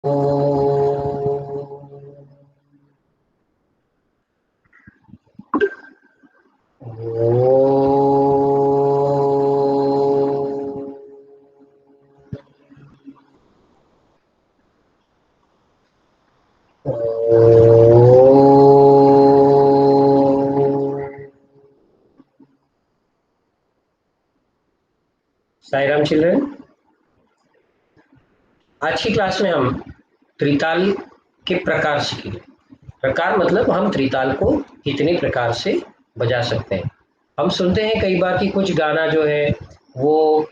Sai Ram children, आज की class में हम त्रिताल के प्रकार सीखेंगे। प्रकार मतलब हम त्रिताल को कितने प्रकार से बजा सकते हैं। हम सुनते हैं कई बार कि कुछ गाना जो है वो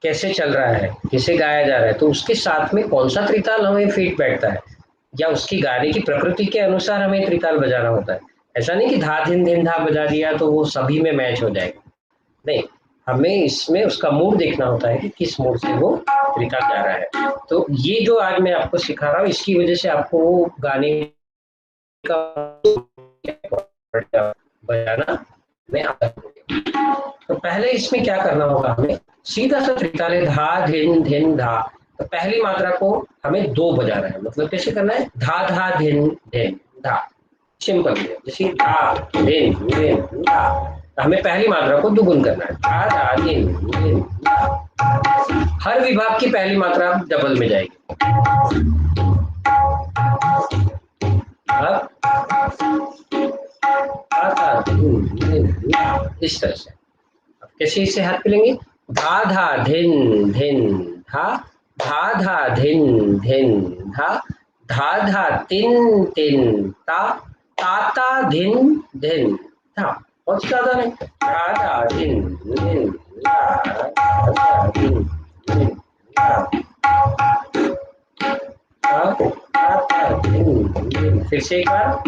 कैसे चल रहा है, कैसे गाया जा रहा है, तो उसके साथ में कौन सा त्रिताल हमें फिट बैठता है या उसकी गाने की प्रकृति के अनुसार हमें त्रिताल बजाना होता है। ऐसा नहीं कि धा धिन धिन धा बजा दिया तो वो सभी में मैच हो जाएगा, नहीं, हमें इसमें उसका मूड देखना होता है कि किस मूड से वो त्रिताल जा रहा है। तो ये जो आज मैं आपको सिखा रहा हूँ इसकी वजह से आपको वो गाने का बजाना में आता है। तो पहले इसमें क्या करना होगा, हमें सीधा सा त्रिताल है धा धिन धिन धा। तो पहली मात्रा को हमें दो बजाना है, मतलब कैसे करना है, धा धा धिन धिन धा, सिंपल है। जैसे धा धिन धिन धा, तो हमें पहली मात्रा को दुगुन करना है, धा धा धिन धिन धा। हर विभाग की पहली मात्रा डबल में जाएगी। अब इस तरह से कैसे इसे हाथ मिलेंगे, धा धा धिन धिन धा, धा धा धिन धिन धा, धा धा तिन तिन ता, ता ता धिन धिन धा। बहुत ज्यादा नहीं, धा धा धिन धिन धा, धा धा धिन धिन धा, धा धा धिन धिन। फिर से एक बार,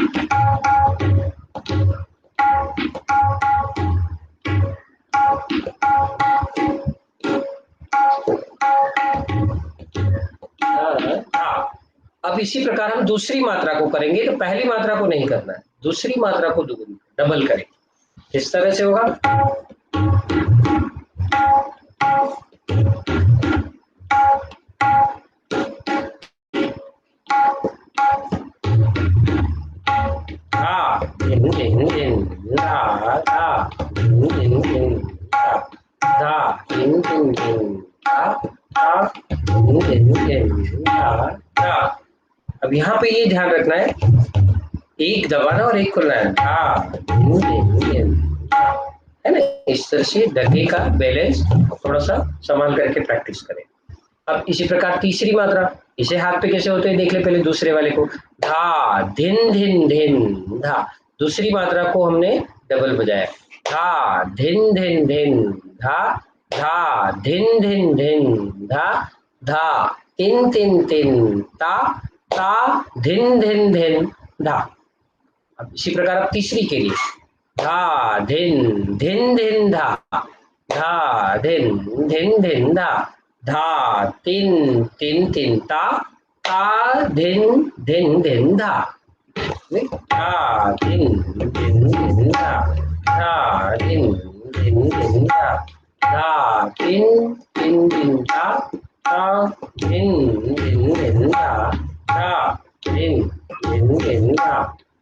अब इसी प्रकार हम दूसरी मात्रा को करेंगे, तो पहली मात्रा को नहीं करना है, दूसरी मात्रा को दुगुनी डबल करेंगे। इस तरह से होगा, धिन धिन धिन धा धा धिन धिन धिन धा, धा धिन धिन धिन धा, धा धिन धिन धिन धा धा। अब यहाँ पे ये ध्यान रखना है, एक दबाना और एक खुलना है, धा धिन धिन धिन, है ना। इस तरह से डगे का बैलेंस थोड़ा सा संभाल करके प्रैक्टिस करें। अब इसी प्रकार तीसरी मात्रा, इसे हाथ पे कैसे होते हैं देख ले पहले, दूसरे वाले को, धा धिन धिन धिन धा, दूसरी मात्रा को हमने डबल बजाया, धा धिन धिन धिन धा, धा धिन धिन धिन धा, धा तिन तिन तिन ता, ता धिन धिन धिन धा। अब इसी प्रकार अब तीसरी के लिए, धा धिन धिन धिन धा, धा धिन धिन धिन धा, धा तिन तिन तिन ता, ता धिन धिन धिन धा, धा धिन धिन धिन धा, धा धिन धिन धिन धा, धा तिन तिन तिन ता, ता धिन धिन धिन धा, धा धिन धिन धिन धा,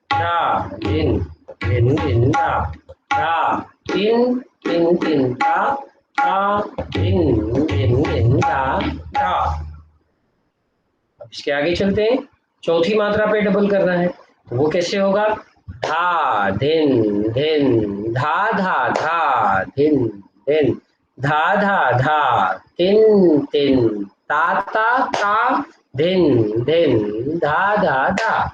धा धिन धिन धिन धा, धा तिन तिन तिन ता, ता धिन धिन धिन धा धा। अब इसके आगे चलते हैं, चौथी मात्रा पे डबल करना है, तो वो कैसे होगा, धा धिन धिन धा धा धा धिन धिन धा धा धा तिन तिन ता ता ता धिन धिन धा धा धा।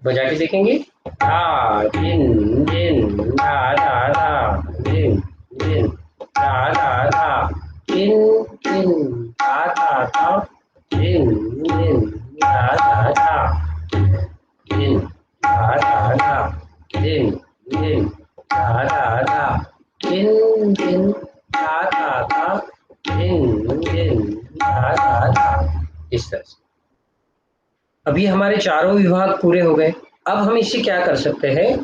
बजा के देखेंगे, धा धिन धिन धा धा धा धिन धिन धा धा धा तिन तिन ता ता ता धिन धिन धा धा धा, धिन धा धा धा धिन धिन धा धा धा धिन धिन धा धा धा धिन धिन धा धा धा। इस तरह से अभी हमारे चारों विभाग पूरे हो गए। अब हम इसे क्या कर सकते हैं,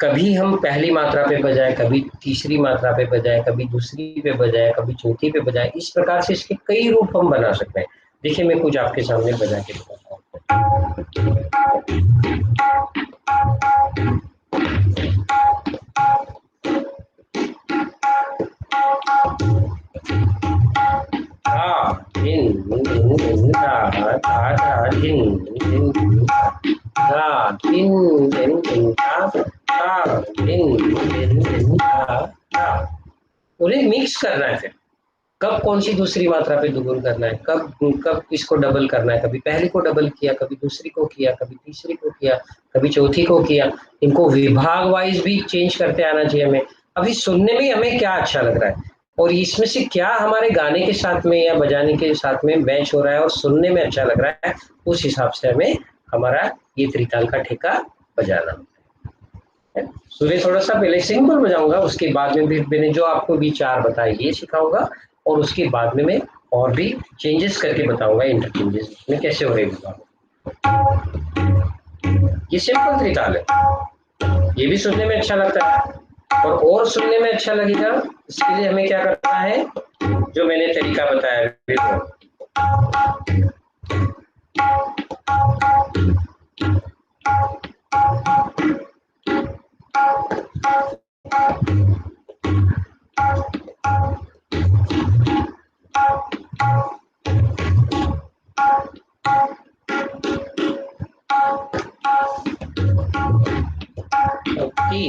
कभी हम पहली मात्रा पे बजाए, कभी तीसरी मात्रा पे बजाए, कभी दूसरी पे बजाए, कभी चौथी पे बजाए, इस प्रकार से इसके कई रूप हम बना सकते हैं। देखिए मैं कुछ आपके सामने बजा के बताता हूँ। उन्हें मिक्स करना है। फिर कब कौन सी दूसरी मात्रा पे दुगुन करना है, कब कब इसको डबल करना है, कभी पहली को डबल किया, कभी दूसरी को किया, कभी तीसरी को किया, कभी चौथी को किया। इनको विभाग वाइज भी चेंज करते आना चाहिए हमें। अभी सुनने में हमें क्या अच्छा लग रहा है और इसमें से क्या हमारे गाने के साथ में या बजाने के साथ में मैच हो रहा है और सुनने में अच्छा लग रहा है, उस हिसाब से हमें हमारा ये त्रिताल का ठेका बजाना है। सुबह थोड़ा सा पहले सिंपल बजाऊंगा, उसके बाद में भी मैंने जो आपको भी चार बताए ये सिखाऊंगा और उसके बाद में मैं और भी चेंजेस करके बताऊंगा, इंटरचेंजेस में कैसे हो रहे हैं। ये सिंपल त्रिताल है, ये भी सुनने में अच्छा लगता है और सुनने में अच्छा लगेगा। इसके लिए हमें क्या करना है, जो मैंने तरीका बताया। ओके,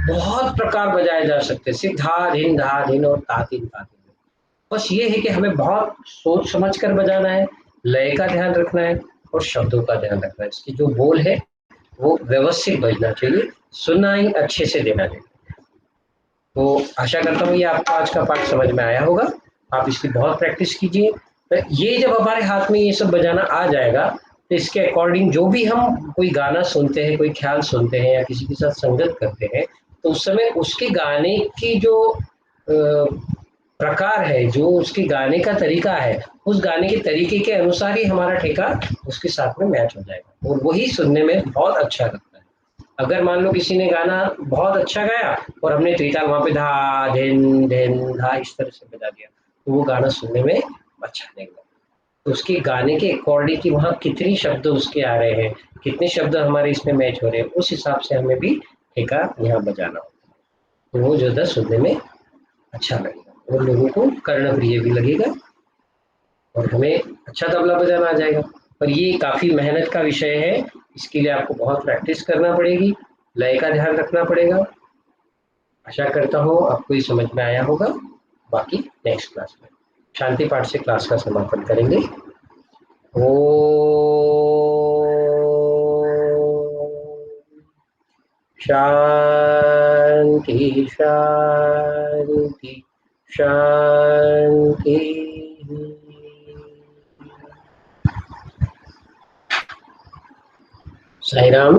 बहुत प्रकार बजाए जा सकते हैं, सिर्फ धा धिन और तातिन तातिन। बस ये है कि हमें बहुत सोच समझ कर बजाना है, लय का ध्यान रखना है और शब्दों का ध्यान रखना है। इसकी जो बोल है वो व्यवस्थित बजना चाहिए, सुनाई अच्छे से देना चाहिए। तो आशा करता हूँ ये आपको आज का पाठ समझ में आया होगा। आप इसकी बहुत प्रैक्टिस कीजिए। तो ये जब हमारे हाथ में ये सब बजाना आ जाएगा तो इसके अकॉर्डिंग जो भी हम कोई गाना सुनते हैं, कोई ख्याल सुनते हैं या किसी के साथ संगत करते हैं, तो उस समय उसके गाने की जो प्रकार है, जो उसके गाने का तरीका है, उस गाने के तरीके के अनुसार ही हमारा ठेका उसके साथ में मैच हो जाएगा और वही सुनने में बहुत अच्छा लगता है। अगर मान लो किसी ने गाना बहुत अच्छा गाया और हमने त्रिताल वहां पे धा धिन धिन धा इस तरह से बजा दिया, तो वो गाना सुनने में अच्छा नहीं लगता। तो उसके गाने के अकॉर्डिंग कि वहाँ कितनी शब्द उसके आ रहे हैं, कितने शब्द हमारे इसमें मैच हो रहे हैं, उस हिसाब से हमें भी ठेका यहाँ बजाना होता है। तो वो जो है सुनने में अच्छा लगेगा और लोगों को कर्णप्रिय भी लगेगा और हमें अच्छा तबला बजाना आ जाएगा। पर ये काफ़ी मेहनत का विषय है, इसके लिए आपको बहुत प्रैक्टिस करना पड़ेगी, लय का ध्यान रखना पड़ेगा। आशा करता हूँ आपको ये समझ में आया होगा। बाकी नेक्स्ट क्लास में शांति पाठ से क्लास का समापन करेंगे। ओ शांति शांति शांति। साई राम।